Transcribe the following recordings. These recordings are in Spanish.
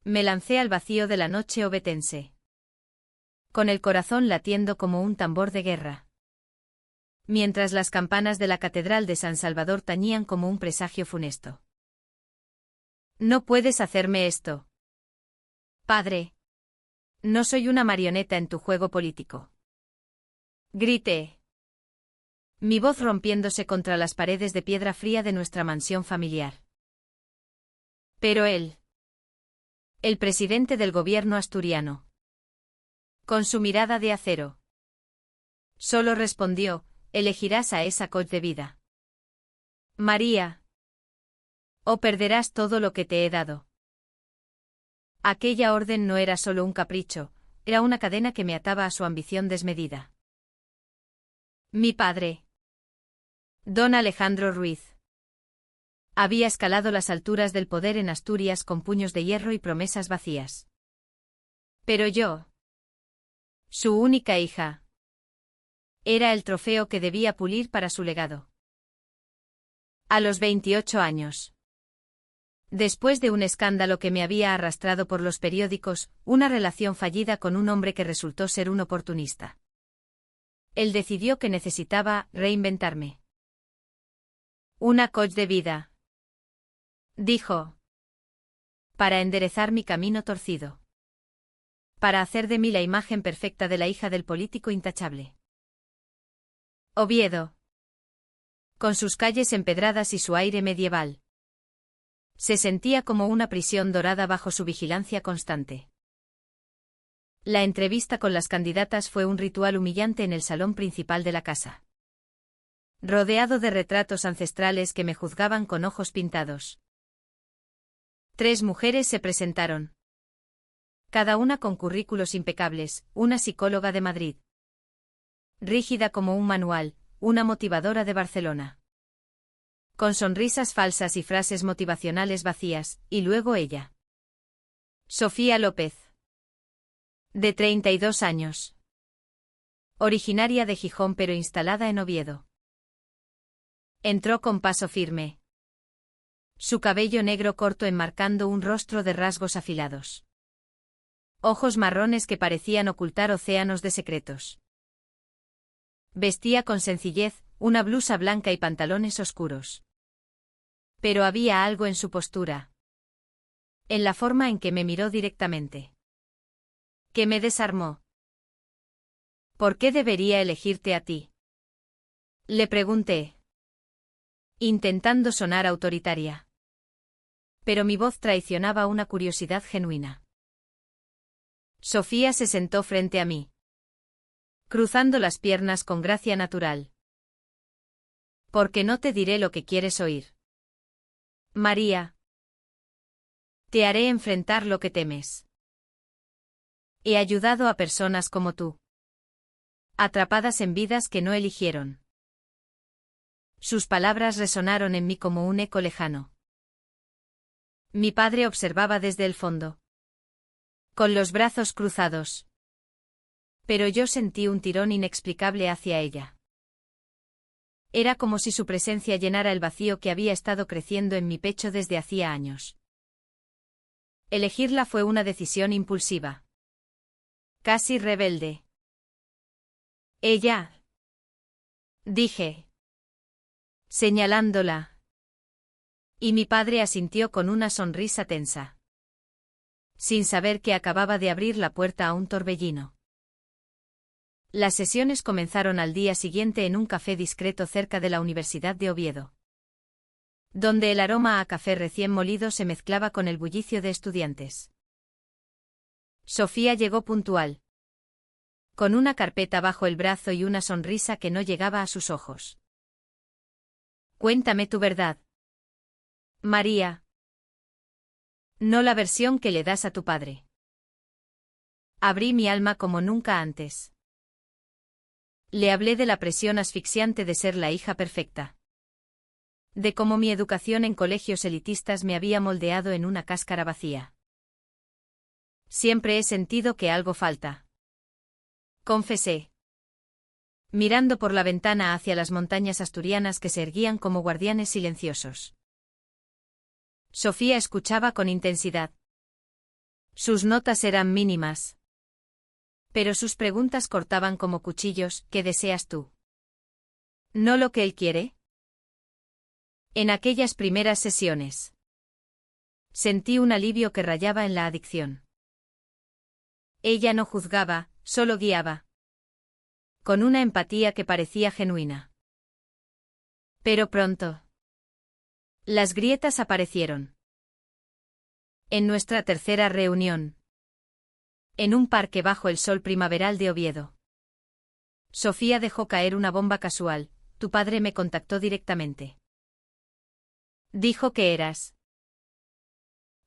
Me lancé al vacío de la noche obetense, con el corazón latiendo como un tambor de guerra, mientras las campanas de la Catedral de San Salvador tañían como un presagio funesto. No puedes hacerme esto. Padre. No soy una marioneta en tu juego político. Grité. Mi voz rompiéndose contra las paredes de piedra fría de nuestra mansión familiar. Pero él. El presidente del gobierno asturiano. Con su mirada de acero. Solo respondió, elegirás a esa coach de vida. María. O perderás todo lo que te he dado. Aquella orden no era solo un capricho, era una cadena que me ataba a su ambición desmedida. Mi padre. Don Alejandro Ruiz. Había escalado las alturas del poder en Asturias con puños de hierro y promesas vacías. Pero yo. Su única hija. Era el trofeo que debía pulir para su legado. A los 28 años. Después de un escándalo que me había arrastrado por los periódicos, una relación fallida con un hombre que resultó ser un oportunista. Él decidió que necesitaba reinventarme. Una coach de vida. Dijo. Para enderezar mi camino torcido. Para hacer de mí la imagen perfecta de la hija del político intachable. Oviedo. Con sus calles empedradas y su aire medieval. Se sentía como una prisión dorada bajo su vigilancia constante. La entrevista con las candidatas fue un ritual humillante en el salón principal de la casa. Rodeado de retratos ancestrales que me juzgaban con ojos pintados. 3 mujeres se presentaron. Cada una con currículos impecables, una psicóloga de Madrid. Rígida como un manual, una motivadora de Barcelona. Con sonrisas falsas y frases motivacionales vacías, y luego ella. Sofía López. De 32 años. Originaria de Gijón pero instalada en Oviedo. Entró con paso firme. Su cabello negro corto enmarcando un rostro de rasgos afilados. Ojos marrones que parecían ocultar océanos de secretos. Vestía con sencillez, una blusa blanca y pantalones oscuros. Pero había algo en su postura. En la forma en que me miró directamente. Que me desarmó. ¿Por qué debería elegirte a ti? Le pregunté. Intentando sonar autoritaria. Pero mi voz traicionaba una curiosidad genuina. Sofía se sentó frente a mí. Cruzando las piernas con gracia natural. Porque no te diré lo que quieres oír. María. Te haré enfrentar lo que temes. He ayudado a personas como tú. Atrapadas en vidas que no eligieron. Sus palabras resonaron en mí como un eco lejano. Mi padre observaba desde el fondo. Con los brazos cruzados. Pero yo sentí un tirón inexplicable hacia ella. Era como si su presencia llenara el vacío que había estado creciendo en mi pecho desde hacía años. Elegirla fue una decisión impulsiva. Casi rebelde. Ella. Dije. Señalándola. Y mi padre asintió con una sonrisa tensa. Sin saber que acababa de abrir la puerta a un torbellino. Las sesiones comenzaron al día siguiente en un café discreto cerca de la Universidad de Oviedo. Donde el aroma a café recién molido se mezclaba con el bullicio de estudiantes. Sofía llegó puntual. Con una carpeta bajo el brazo y una sonrisa que no llegaba a sus ojos. Cuéntame tu verdad. María. No la versión que le das a tu padre. Abrí mi alma como nunca antes. Le hablé de la presión asfixiante de ser la hija perfecta. De cómo mi educación en colegios elitistas me había moldeado en una cáscara vacía. Siempre he sentido que algo falta. Confesé. Mirando por la ventana hacia las montañas asturianas que se erguían como guardianes silenciosos. Sofía escuchaba con intensidad. Sus notas eran mínimas. Pero sus preguntas cortaban como cuchillos. ¿Qué deseas tú? ¿No lo que él quiere? En aquellas primeras sesiones. Sentí un alivio que rayaba en la adicción. Ella no juzgaba, solo guiaba. Con una empatía que parecía genuina. Pero pronto. Las grietas aparecieron. En nuestra tercera reunión. En un parque bajo el sol primaveral de Oviedo. Sofía dejó caer una bomba casual. Tu padre me contactó directamente. Dijo que eras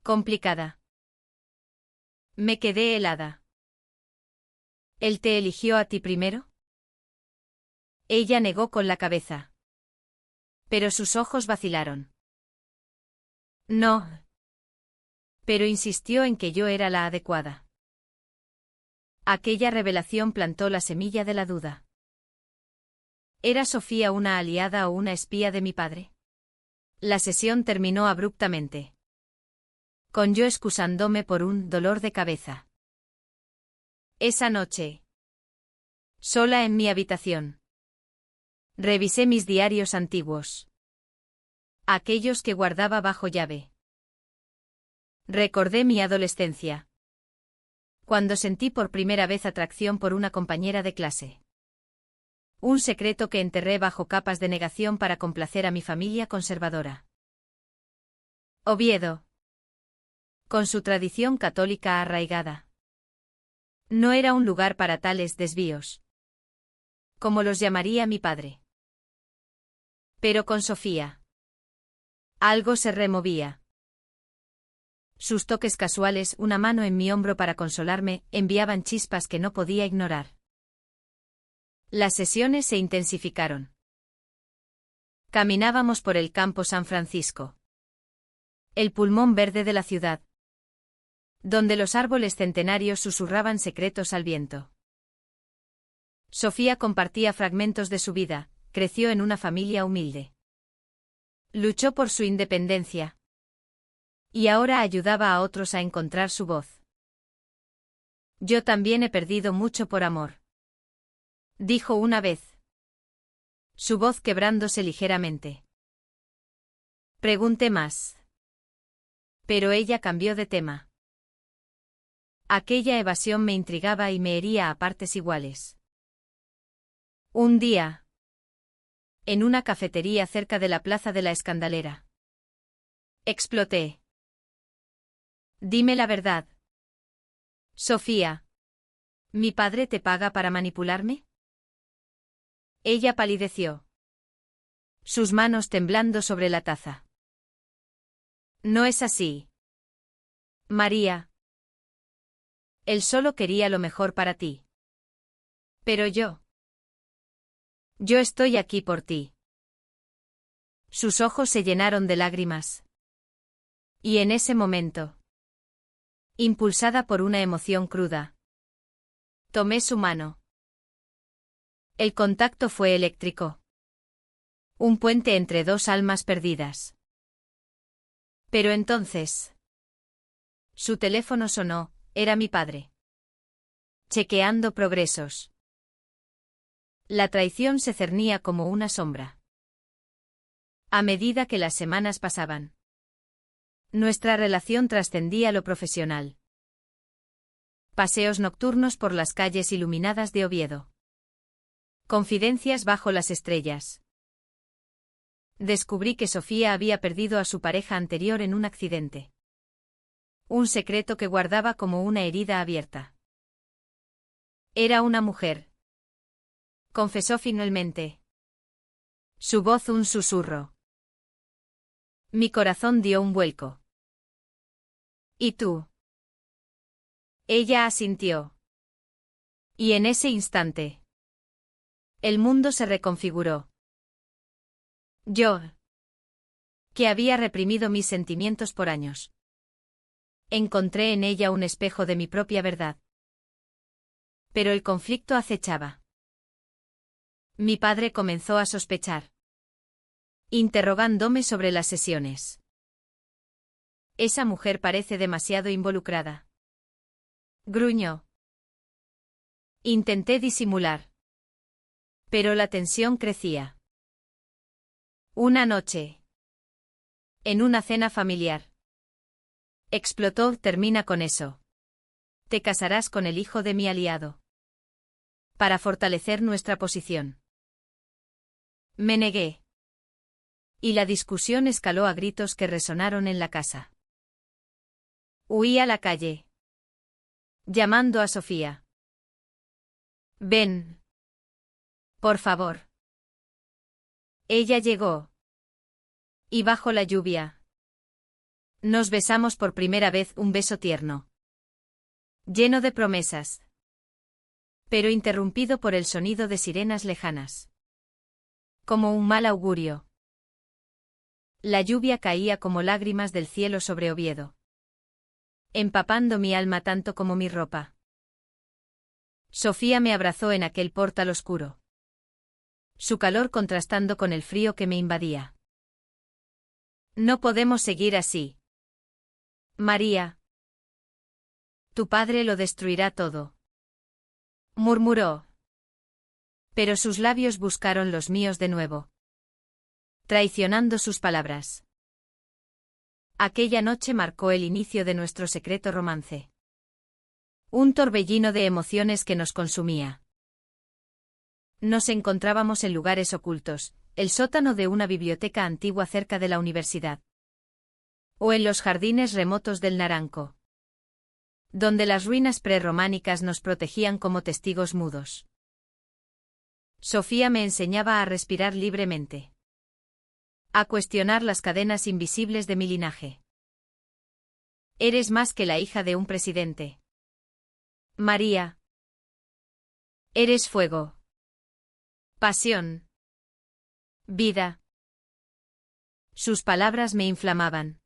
complicada. Me quedé helada. ¿Él te eligió a ti primero? Ella negó con la cabeza. Pero sus ojos vacilaron. No. Pero insistió en que yo era la adecuada. Aquella revelación plantó la semilla de la duda. ¿Era Sofía una aliada o una espía de mi padre? La sesión terminó abruptamente. Con yo excusándome por un dolor de cabeza. Esa noche. Sola en mi habitación. Revisé mis diarios antiguos. Aquellos que guardaba bajo llave. Recordé mi adolescencia. Cuando sentí por primera vez atracción por una compañera de clase. Un secreto que enterré bajo capas de negación para complacer a mi familia conservadora. Oviedo. Con su tradición católica arraigada. No era un lugar para tales desvíos. Como los llamaría mi padre. Pero con Sofía. Algo se removía. Sus toques casuales, una mano en mi hombro para consolarme, enviaban chispas que no podía ignorar. Las sesiones se intensificaron. Caminábamos por el campo San Francisco. El pulmón verde de la ciudad. Donde los árboles centenarios susurraban secretos al viento. Sofía compartía fragmentos de su vida, creció en una familia humilde. Luchó por su independencia. Y ahora ayudaba a otros a encontrar su voz. Yo también he perdido mucho por amor. Dijo una vez. Su voz quebrándose ligeramente. Pregunté más. Pero ella cambió de tema. Aquella evasión me intrigaba y me hería a partes iguales. Un día. En una cafetería cerca de la Plaza de la Escandalera. Exploté. Dime la verdad. Sofía. ¿Mi padre te paga para manipularme? Ella palideció. Sus manos temblando sobre la taza. No es así. María. Él solo quería lo mejor para ti. Pero yo. Yo estoy aquí por ti. Sus ojos se llenaron de lágrimas. Y en ese momento. Impulsada por una emoción cruda. Tomé su mano. El contacto fue eléctrico. Un puente entre dos almas perdidas. Pero entonces. Su teléfono sonó, era mi padre. Chequeando progresos. La traición se cernía como una sombra. A medida que las semanas pasaban. Nuestra relación trascendía lo profesional. Paseos nocturnos por las calles iluminadas de Oviedo. Confidencias bajo las estrellas. Descubrí que Sofía había perdido a su pareja anterior en un accidente. Un secreto que guardaba como una herida abierta. Era una mujer. Confesó finalmente. Su voz un susurro. Mi corazón dio un vuelco. ¿Y tú? Ella asintió. Y en ese instante. El mundo se reconfiguró. Yo. Que había reprimido mis sentimientos por años. Encontré en ella un espejo de mi propia verdad. Pero el conflicto acechaba. Mi padre comenzó a sospechar. Interrogándome sobre las sesiones. Esa mujer parece demasiado involucrada. Gruñó. Intenté disimular. Pero la tensión crecía. Una noche. En una cena familiar. Explotó, termina con eso. Te casarás con el hijo de mi aliado. Para fortalecer nuestra posición. Me negué. Y la discusión escaló a gritos que resonaron en la casa. Huí a la calle. Llamando a Sofía. Ven. Por favor. Ella llegó. Y bajo la lluvia. Nos besamos por primera vez, un beso tierno. Lleno de promesas. Pero interrumpido por el sonido de sirenas lejanas. Como un mal augurio. La lluvia caía como lágrimas del cielo sobre Oviedo. Empapando mi alma tanto como mi ropa. Sofía me abrazó en aquel portal oscuro. Su calor contrastando con el frío que me invadía. No podemos seguir así. María. Tu padre lo destruirá todo. Murmuró. Pero sus labios buscaron los míos de nuevo. Traicionando sus palabras. Aquella noche marcó el inicio de nuestro secreto romance. Un torbellino de emociones que nos consumía. Nos encontrábamos en lugares ocultos, el sótano de una biblioteca antigua cerca de la universidad. O en los jardines remotos del Naranco. Donde las ruinas prerrománicas nos protegían como testigos mudos. Sofía me enseñaba a respirar libremente. A cuestionar las cadenas invisibles de mi linaje. Eres más que la hija de un presidente. María. Eres fuego. Pasión. Vida. Sus palabras me inflamaban.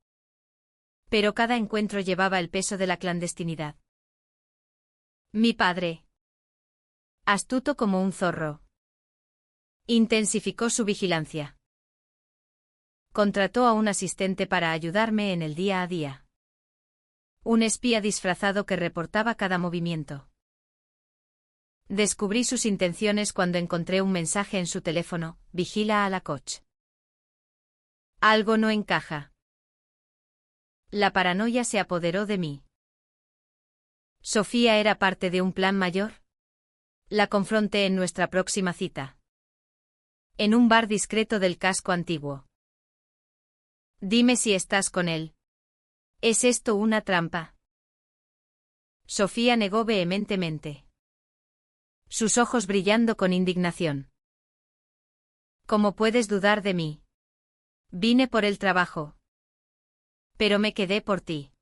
Pero cada encuentro llevaba el peso de la clandestinidad. Mi padre. Astuto como un zorro. Intensificó su vigilancia. Contrató a un asistente para ayudarme en el día a día. Un espía disfrazado que reportaba cada movimiento. Descubrí sus intenciones cuando encontré un mensaje en su teléfono: vigila a la coach. Algo no encaja. La paranoia se apoderó de mí. ¿Sofía era parte de un plan mayor? La confronté en nuestra próxima cita. En un bar discreto del casco antiguo. Dime si estás con él. ¿Es esto una trampa? Sofía negó vehementemente. Sus ojos brillando con indignación. ¿Cómo puedes dudar de mí? Vine por el trabajo. Pero me quedé por ti.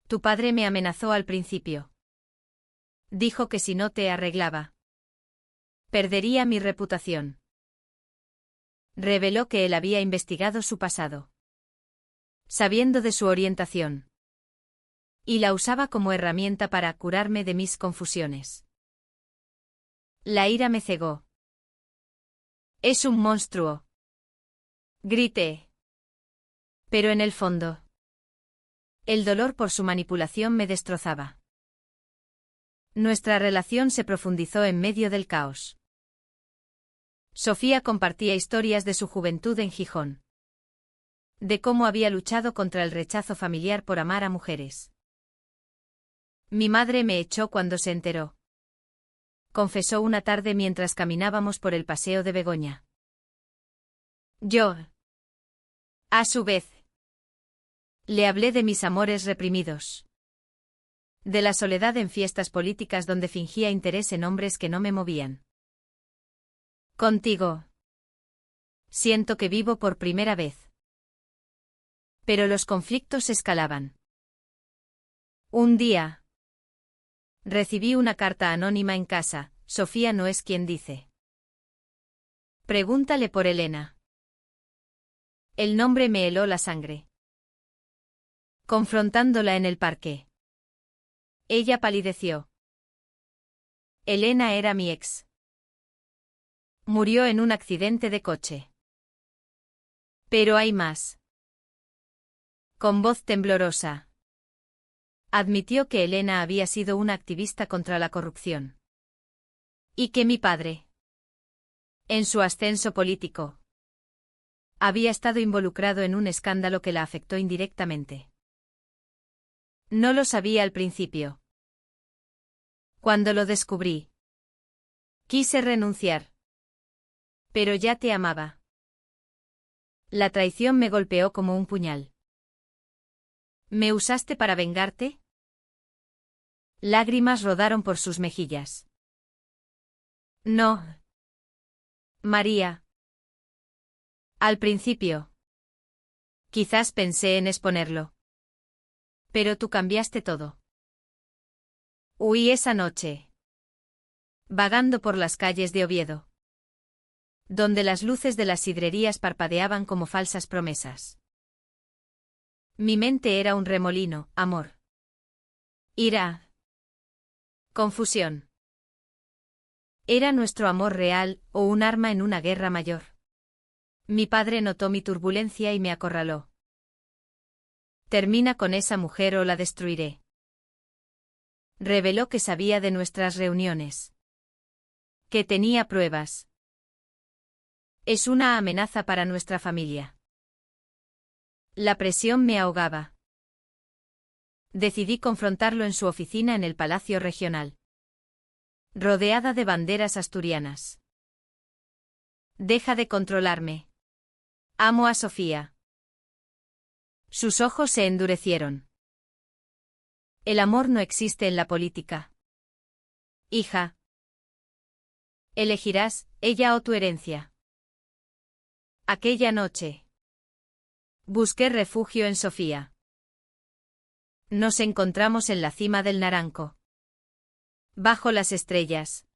Tu padre me amenazó al principio. Dijo que si no te arreglaba, perdería mi reputación. Reveló que él había investigado su pasado. Sabiendo de su orientación. Y la usaba como herramienta para curarme de mis confusiones. La ira me cegó. Es un monstruo. Grité. Pero en el fondo, el dolor por su manipulación me destrozaba. Nuestra relación se profundizó en medio del caos. Sofía compartía historias de su juventud en Gijón. De cómo había luchado contra el rechazo familiar por amar a mujeres. Mi madre me echó cuando se enteró. Confesó una tarde mientras caminábamos por el paseo de Begoña. Yo, a su vez, le hablé de mis amores reprimidos. De la soledad en fiestas políticas donde fingía interés en hombres que no me movían. Contigo. Siento que vivo por primera vez. Pero los conflictos escalaban. Un día. Recibí una carta anónima en casa: Sofía no es quien dice. Pregúntale por Elena. El nombre me heló la sangre. Confrontándola en el parque. Ella palideció. Elena era mi ex. Murió en un accidente de coche. Pero hay más. Con voz temblorosa. Admitió que Elena había sido una activista contra la corrupción. Y que mi padre, en su ascenso político, había estado involucrado en un escándalo que la afectó indirectamente. No lo sabía al principio. Cuando lo descubrí, quise renunciar. Pero ya te amaba. La traición me golpeó como un puñal. ¿Me usaste para vengarte? Lágrimas rodaron por sus mejillas. No. María. Al principio. Quizás pensé en exponerlo. Pero tú cambiaste todo. Huí esa noche, vagando por las calles de Oviedo, donde las luces de las sidrerías parpadeaban como falsas promesas. Mi mente era un remolino, amor. Ira. Confusión. ¿Era nuestro amor real o un arma en una guerra mayor? Mi padre notó mi turbulencia y me acorraló. Termina con esa mujer o la destruiré. Reveló que sabía de nuestras reuniones. Que tenía pruebas. Es una amenaza para nuestra familia. La presión me ahogaba. Decidí confrontarlo en su oficina en el Palacio Regional, rodeada de banderas asturianas. Deja de controlarme. Amo a Sofía. Sus ojos se endurecieron. El amor no existe en la política. Hija. Elegirás, ella o tu herencia. Aquella noche. Busqué refugio en Sofía. Nos encontramos en la cima del Naranco. Bajo las estrellas.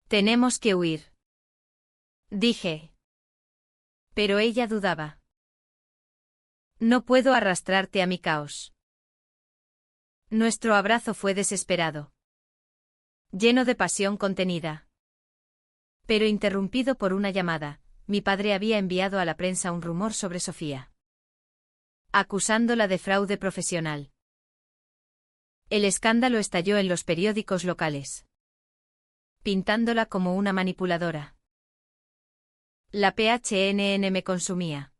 Tenemos que huir. Dije. Pero ella dudaba. No puedo arrastrarte a mi caos. Nuestro abrazo fue desesperado. Lleno de pasión contenida. Pero interrumpido por una llamada, mi padre había enviado a la prensa un rumor sobre Sofía, acusándola de fraude profesional. El escándalo estalló en los periódicos locales, pintándola como una manipuladora. La PHNN me consumía.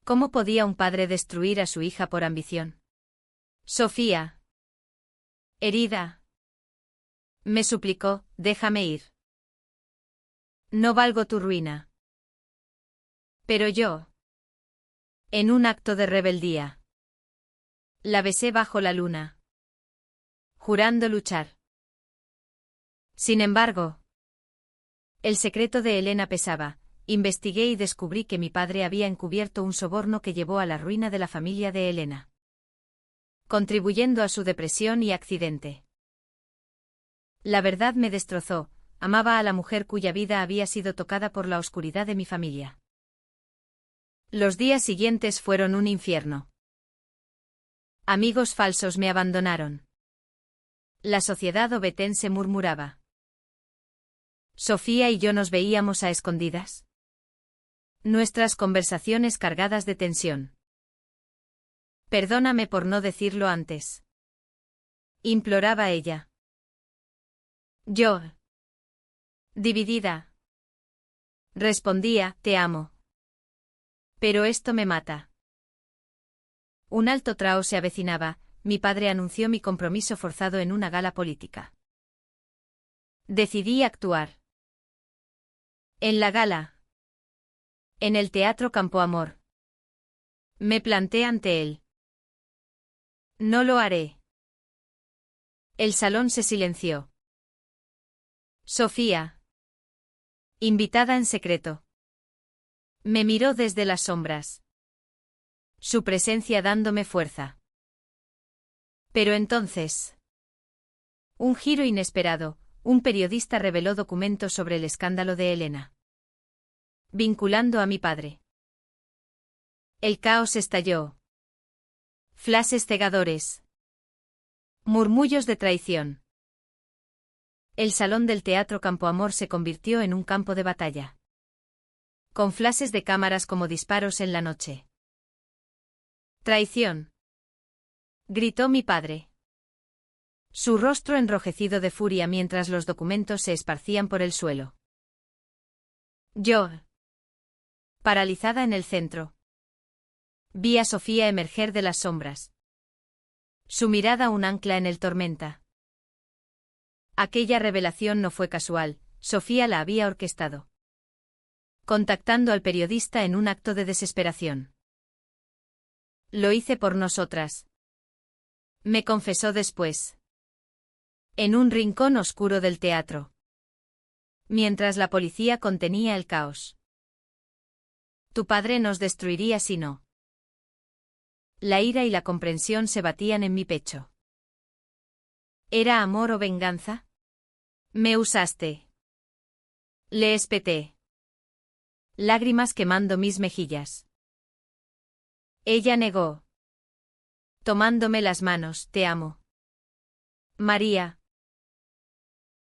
¿Cómo podía un padre destruir a su hija por ambición? Sofía, herida, me suplicó, déjame ir. No valgo tu ruina. Pero yo, en un acto de rebeldía, la besé bajo la luna, jurando luchar. Sin embargo, el secreto de Elena pesaba. Investigué y descubrí que mi padre había encubierto un soborno que llevó a la ruina de la familia de Elena, contribuyendo a su depresión y accidente. La verdad me destrozó. Amaba a la mujer cuya vida había sido tocada por la oscuridad de mi familia. Los días siguientes fueron un infierno. Amigos falsos me abandonaron. La sociedad obetense murmuraba. Sofía y yo nos veíamos a escondidas. Nuestras conversaciones cargadas de tensión. Perdóname por no decirlo antes. Imploraba ella. Yo, dividida, respondía, te amo. Pero esto me mata. Un alto trao se avecinaba. Mi padre anunció mi compromiso forzado en una gala política. Decidí actuar. En la gala. En el Teatro Campo Amor. Me planté ante él. No lo haré. El salón se silenció. Sofía, invitada en secreto, me miró desde las sombras. Su presencia dándome fuerza. Pero entonces, un giro inesperado, un periodista reveló documentos sobre el escándalo de Elena, vinculando a mi padre. El caos estalló. Flashes cegadores. Murmullos de traición. El salón del Teatro Campo Amor se convirtió en un campo de batalla, con flashes de cámaras como disparos en la noche. Traición. Gritó mi padre. Su rostro enrojecido de furia mientras los documentos se esparcían por el suelo. Yo, paralizada en el centro, vi a Sofía emerger de las sombras. Su mirada un ancla en el tormenta. Aquella revelación no fue casual, Sofía la había orquestado. Contactando al periodista en un acto de desesperación. Lo hice por nosotras. Me confesó después. En un rincón oscuro del teatro. Mientras la policía contenía el caos. Tu padre nos destruiría si no. La ira y la comprensión se batían en mi pecho. ¿Era amor o venganza? Me usaste. Le espeté. Lágrimas quemando mis mejillas. Ella negó. Tomándome las manos, te amo. María.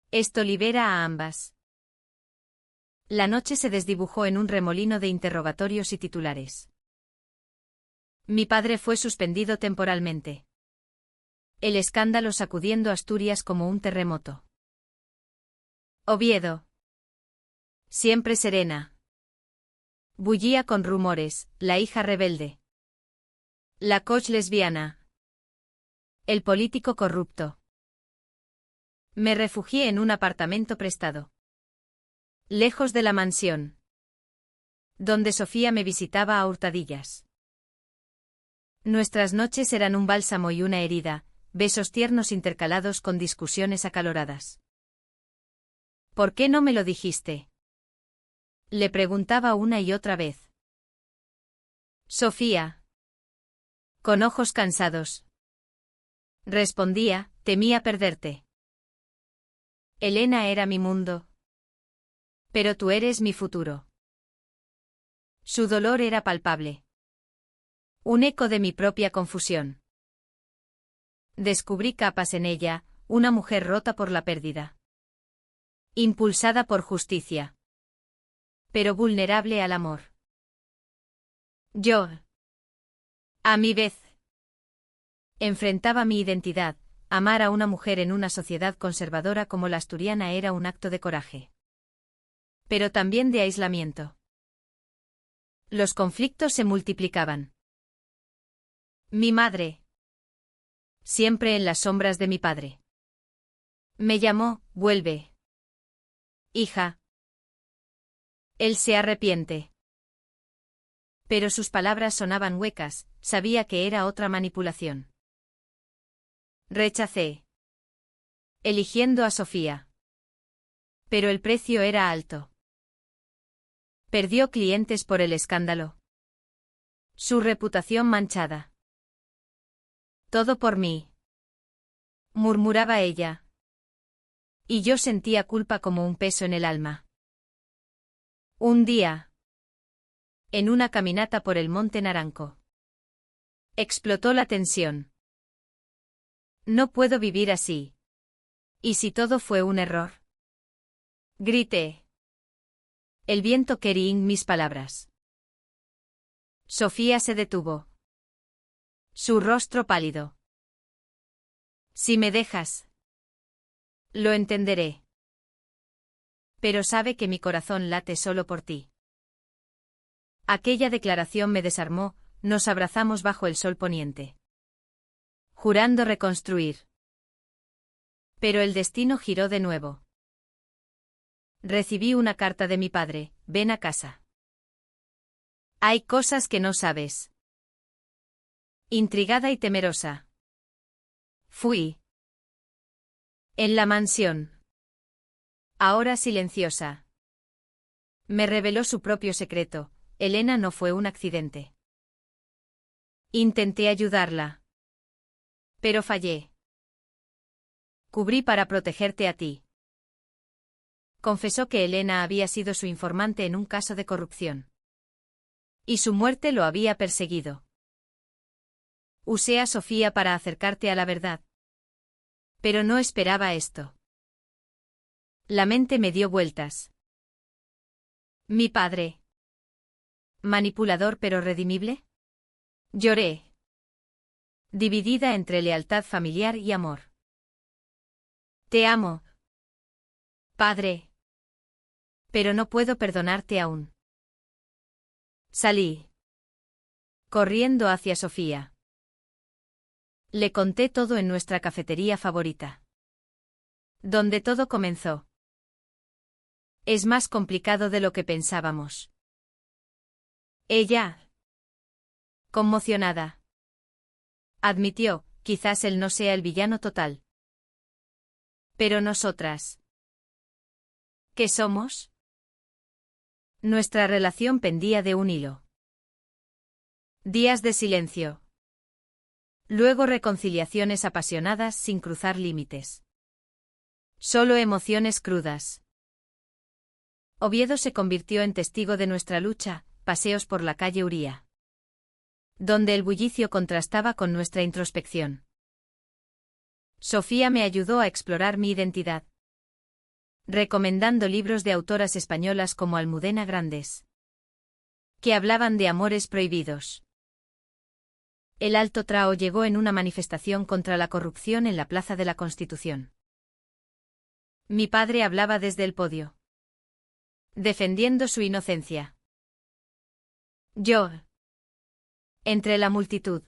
Esto libera a ambas. La noche se desdibujó en un remolino de interrogatorios y titulares. Mi padre fue suspendido temporalmente. El escándalo sacudiendo Asturias como un terremoto. Oviedo. Siempre serena. Bullía con rumores, la hija rebelde. La coach lesbiana. El político corrupto. Me refugié en un apartamento prestado. Lejos de la mansión. Donde Sofía me visitaba a hurtadillas. Nuestras noches eran un bálsamo y una herida, besos tiernos intercalados con discusiones acaloradas. ¿Por qué no me lo dijiste? Le preguntaba una y otra vez. Sofía. Con ojos cansados. Respondía, temía perderte. Elena era mi mundo. Pero tú eres mi futuro. Su dolor era palpable. Un eco de mi propia confusión. Descubrí capas en ella, una mujer rota por la pérdida. Impulsada por justicia. Pero vulnerable al amor. Yo. A mi vez. Enfrentaba mi identidad, amar a una mujer en una sociedad conservadora como la asturiana era un acto de coraje. Pero también de aislamiento. Los conflictos se multiplicaban. Mi madre. Siempre en las sombras de mi padre. Me llamó, vuelve. Hija. Él se arrepiente. Pero sus palabras sonaban huecas, sabía que era otra manipulación. Rechacé. Eligiendo a Sofía. Pero el precio era alto. Perdió clientes por el escándalo. Su reputación manchada. Todo por mí. Murmuraba ella. Y yo sentía culpa como un peso en el alma. Un día. En una caminata por el Monte Naranco. Explotó la tensión. No puedo vivir así. ¿Y si todo fue un error? Grité. El viento quería mis palabras. Sofía se detuvo. Su rostro pálido. Si me dejas. Lo entenderé. Pero sabe que mi corazón late solo por ti. Aquella declaración me desarmó, nos abrazamos bajo el sol poniente. Jurando reconstruir. Pero el destino giró de nuevo. Recibí una carta de mi padre, ven a casa. Hay cosas que no sabes. Intrigada y temerosa. Fui. En la mansión. Ahora silenciosa. Me reveló su propio secreto, Elena no fue un accidente. Intenté ayudarla. Pero fallé. Cubrí para protegerte a ti. Confesó que Elena había sido su informante en un caso de corrupción. Y su muerte lo había perseguido. Usé a Sofía para acercarte a la verdad. Pero no esperaba esto. La mente me dio vueltas. Mi padre. ¿Manipulador pero redimible? Lloré. dividida entre lealtad familiar y amor. Te amo, padre. Pero no puedo perdonarte aún. Salí corriendo hacia Sofía. Le conté todo en nuestra cafetería favorita. Donde todo comenzó. Es más complicado de lo que pensábamos. Ella, conmocionada, admitió, quizás él no sea el villano total. Pero nosotras, ¿qué somos? Nuestra relación pendía de un hilo. Días de silencio. Luego reconciliaciones apasionadas sin cruzar límites. Solo emociones crudas. Oviedo se convirtió en testigo de nuestra lucha, paseos por la calle Uría, donde el bullicio contrastaba con nuestra introspección. Sofía me ayudó a explorar mi identidad, recomendando libros de autoras españolas como Almudena Grandes, que hablaban de amores prohibidos. El Alto Trao llegó en una manifestación contra la corrupción en la Plaza de la Constitución. Mi padre hablaba desde el podio, defendiendo su inocencia. Yo, entre la multitud,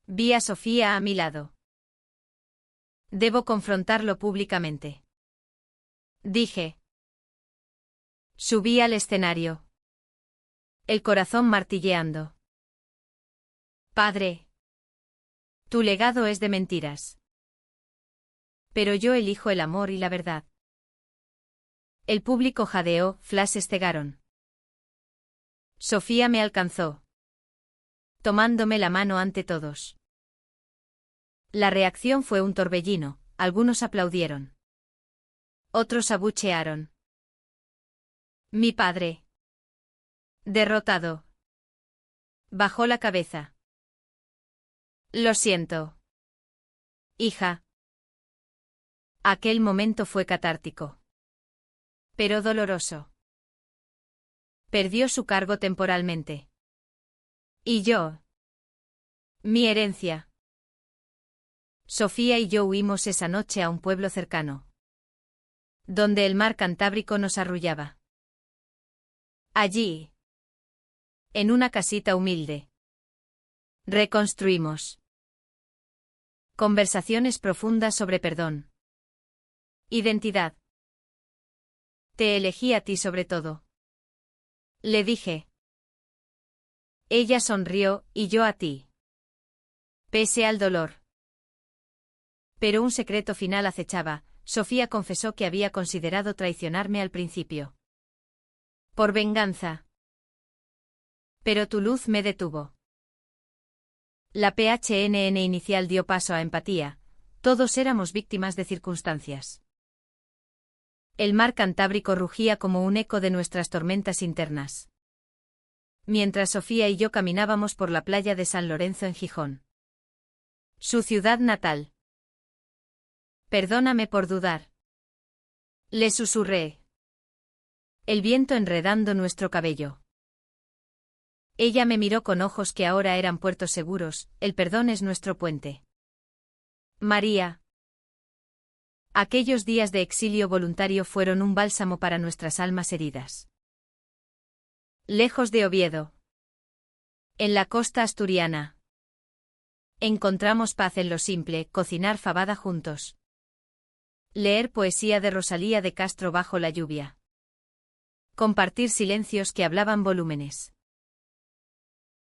vi a Sofía a mi lado. Debo confrontarlo públicamente, dije. Subí al escenario, el corazón martilleando. Padre, tu legado es de mentiras. Pero yo elijo el amor y la verdad. El público jadeó, flashes cegaron. Sofía me alcanzó, tomándome la mano ante todos. La reacción fue un torbellino, algunos aplaudieron. Otros abuchearon. Mi padre, derrotado, bajó la cabeza. Lo siento, hija. Aquel momento fue catártico, pero doloroso. Perdió su cargo temporalmente. Y yo, mi herencia. Sofía y yo huimos esa noche a un pueblo cercano, donde el mar Cantábrico nos arrullaba. Allí, en una casita humilde, reconstruimos conversaciones profundas sobre perdón, identidad. Te elegí a ti sobre todo, le dije. Ella sonrió, y yo a ti, pese al dolor. Pero un secreto final acechaba. Sofía confesó que había considerado traicionarme al principio, por venganza. Pero tu luz me detuvo. La PHNN inicial dio paso a empatía. Todos éramos víctimas de circunstancias. El mar Cantábrico rugía como un eco de nuestras tormentas internas, mientras Sofía y yo caminábamos por la playa de San Lorenzo en Gijón, su ciudad natal. Perdóname por dudar, le susurré, el viento enredando nuestro cabello. Ella me miró con ojos que ahora eran puertos seguros. El perdón es nuestro puente. María. Aquellos días de exilio voluntario fueron un bálsamo para nuestras almas heridas. Lejos de Oviedo, en la costa asturiana, encontramos paz en lo simple: cocinar fabada juntos, leer poesía de Rosalía de Castro bajo la lluvia, compartir silencios que hablaban volúmenes.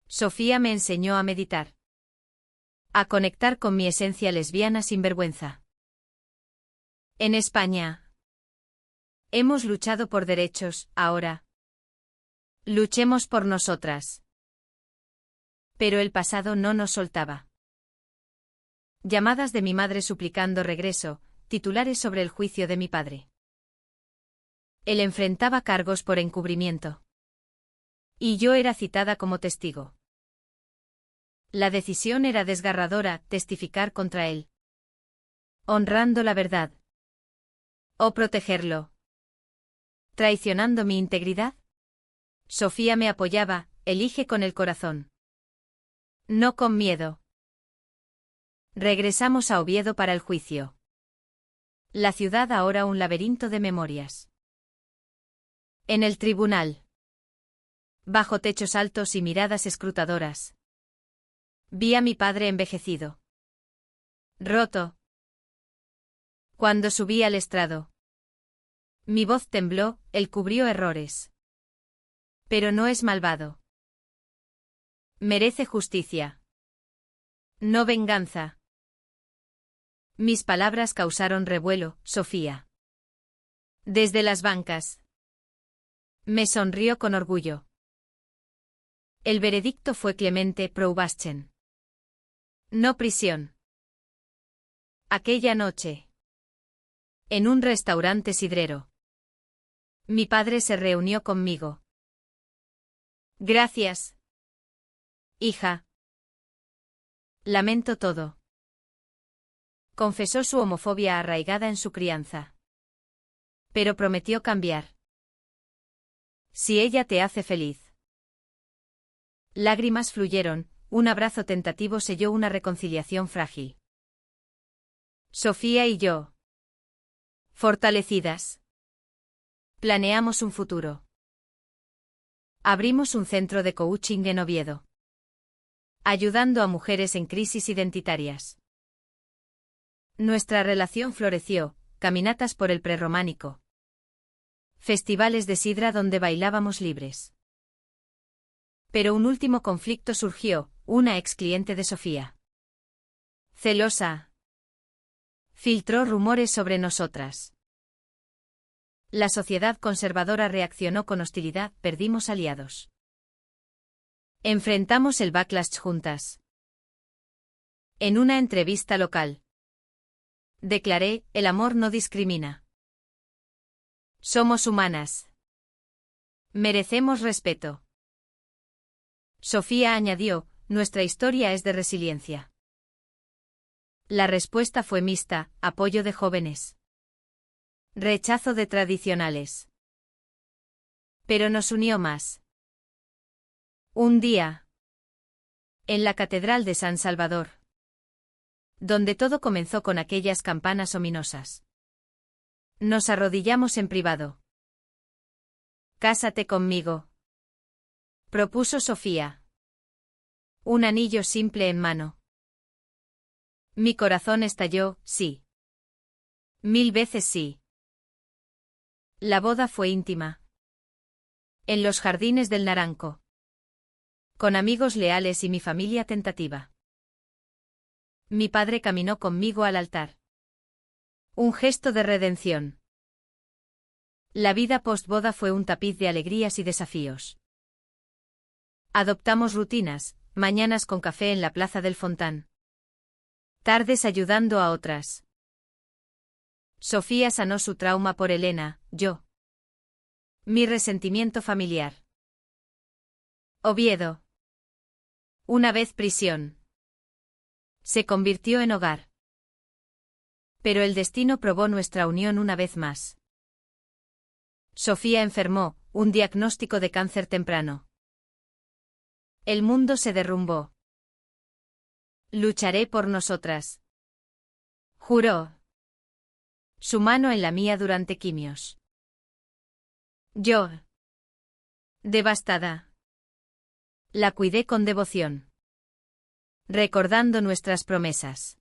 Sofía me enseñó a meditar, a conectar con mi esencia lesbiana sin vergüenza. En España hemos luchado por derechos, ahora luchemos por nosotras. Pero el pasado no nos soltaba. Llamadas de mi madre suplicando regreso, titulares sobre el juicio de mi padre. Él enfrentaba cargos por encubrimiento, y yo era citada como testigo. La decisión era desgarradora: testificar contra él, honrando la verdad, o protegerlo, traicionando mi integridad. Sofía me apoyaba: elige con el corazón, no con miedo. Regresamos a Oviedo para el juicio. La ciudad ahora un laberinto de memorias. En el tribunal. Bajo techos altos y miradas escrutadoras. Vi a mi padre envejecido. Roto. Cuando subí al estrado. Mi voz tembló, él cubrió errores. Pero no es malvado. Merece justicia. No venganza. Mis palabras causaron revuelo, Sofía. Desde las bancas. Me sonrió con orgullo. El veredicto fue clemente pro Baschen. No prisión. Aquella noche. En un restaurante sidrero. Mi padre se reunió conmigo. Gracias. Hija. Lamento todo. Confesó su homofobia arraigada en su crianza. Pero prometió cambiar. Si ella te hace feliz. Lágrimas fluyeron, un abrazo tentativo selló una reconciliación frágil. Sofía y yo. Fortalecidas. Planeamos un futuro. Abrimos un centro de coaching en Oviedo. Ayudando a mujeres en crisis identitarias. Nuestra relación floreció, caminatas por el prerrománico. Festivales de sidra donde bailábamos libres. Pero un último conflicto surgió, una ex cliente de Sofía. Celosa. Filtró rumores sobre nosotras. La sociedad conservadora reaccionó con hostilidad, perdimos aliados. Enfrentamos el backlash juntas. En una entrevista local. Declaré, el amor no discrimina. Somos humanas. Merecemos respeto. Sofía añadió, nuestra historia es de resiliencia. La respuesta fue mixta, apoyo de jóvenes. Rechazo de tradicionales. Pero nos unió más. Un día. En la Catedral de San Salvador. Donde todo comenzó con aquellas campanas ominosas. Nos arrodillamos en privado. Cásate conmigo. Propuso Sofía. Un anillo simple en mano. Mi corazón estalló, sí. 1000 veces sí. La boda fue íntima. En los jardines del Naranco. Con amigos leales y mi familia tentativa. Mi padre caminó conmigo al altar. Un gesto de redención. La vida postboda fue un tapiz de alegrías y desafíos. Adoptamos rutinas, mañanas con café en la plaza del Fontán. Tardes ayudando a otras. Sofía sanó su trauma por Elena, yo. Mi resentimiento familiar. Oviedo. Una vez prisión. Se convirtió en hogar. Pero el destino probó nuestra unión una vez más. Sofía enfermó, un diagnóstico de cáncer temprano. El mundo se derrumbó. Lucharé por nosotras. Juró. Su mano en la mía durante quimios. Yo. Devastada. La cuidé con devoción. Recordando nuestras promesas.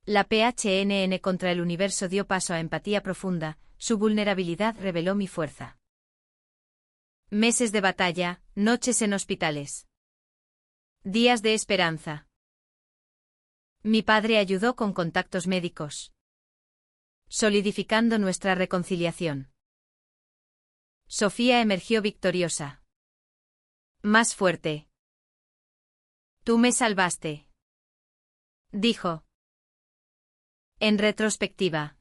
La PHNN contra el universo dio paso a empatía profunda, su vulnerabilidad reveló mi fuerza. Meses de batalla, noches en hospitales. Días de esperanza. Mi padre ayudó con contactos médicos. Solidificando nuestra reconciliación. Sofía emergió victoriosa. Más fuerte. Tú me salvaste. Dijo. En retrospectiva.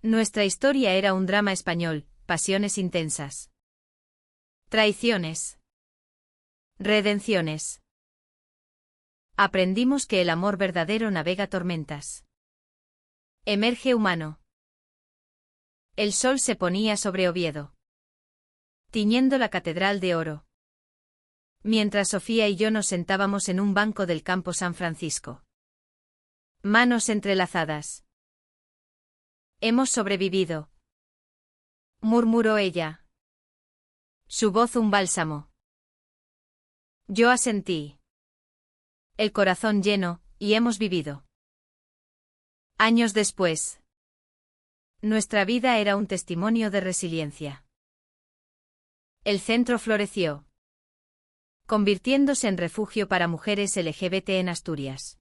Nuestra historia era un drama español, pasiones intensas. Traiciones. Redenciones. Aprendimos que el amor verdadero navega tormentas. Emerge humano. El sol se ponía sobre Oviedo. Tiñendo la catedral de oro. Mientras Sofía y yo nos sentábamos en un banco del campo San Francisco. Manos entrelazadas. Hemos sobrevivido, murmuró ella. Su voz un bálsamo. Yo asentí. El corazón lleno, y hemos vivido. Años después. Nuestra vida era un testimonio de resiliencia. El centro floreció, convirtiéndose en refugio para mujeres LGBT en Asturias.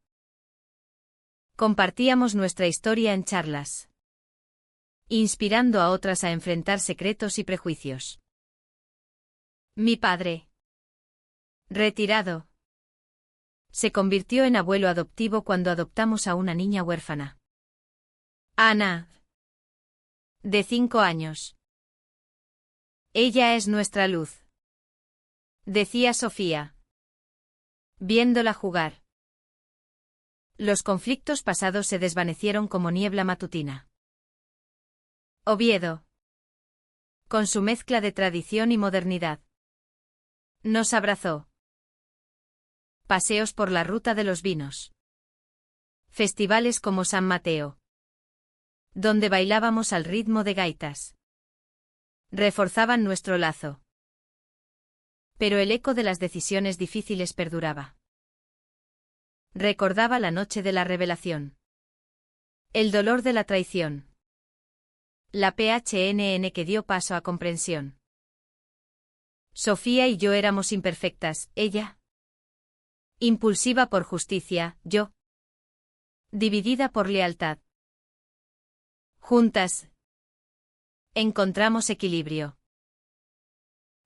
Compartíamos nuestra historia en charlas, inspirando a otras a enfrentar secretos y prejuicios. Mi padre, retirado, se convirtió en abuelo adoptivo cuando adoptamos a una niña huérfana. Ana, de 5 años. Ella es nuestra luz, decía Sofía, viéndola jugar. Los conflictos pasados se desvanecieron como niebla matutina. Oviedo, con su mezcla de tradición y modernidad, nos abrazó. Paseos por la ruta de los vinos. Festivales como San Mateo, donde bailábamos al ritmo de gaitas, reforzaban nuestro lazo. Pero el eco de las decisiones difíciles perduraba. Recordaba la noche de la revelación. El dolor de la traición. La PHNN que dio paso a comprensión. Sofía y yo éramos imperfectas, ella impulsiva por justicia, yo dividida por lealtad. Juntas encontramos equilibrio.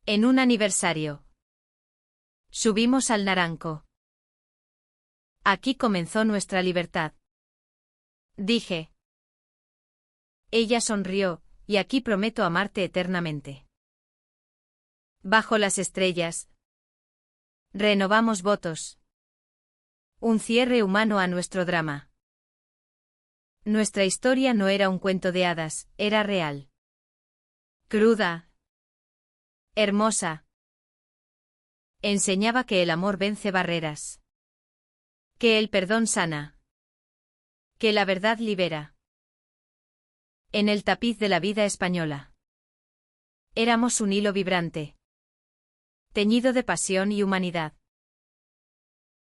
En un aniversario subimos al Naranco. Aquí comenzó nuestra libertad, dije. Ella sonrió, y aquí prometo amarte eternamente. Bajo las estrellas renovamos votos. Un cierre humano a nuestro drama. Nuestra historia no era un cuento de hadas, era real. Cruda. Hermosa. Enseñaba que el amor vence barreras. Que el perdón sana. Que la verdad libera. En el tapiz de la vida española. Éramos un hilo vibrante, teñido de pasión y humanidad.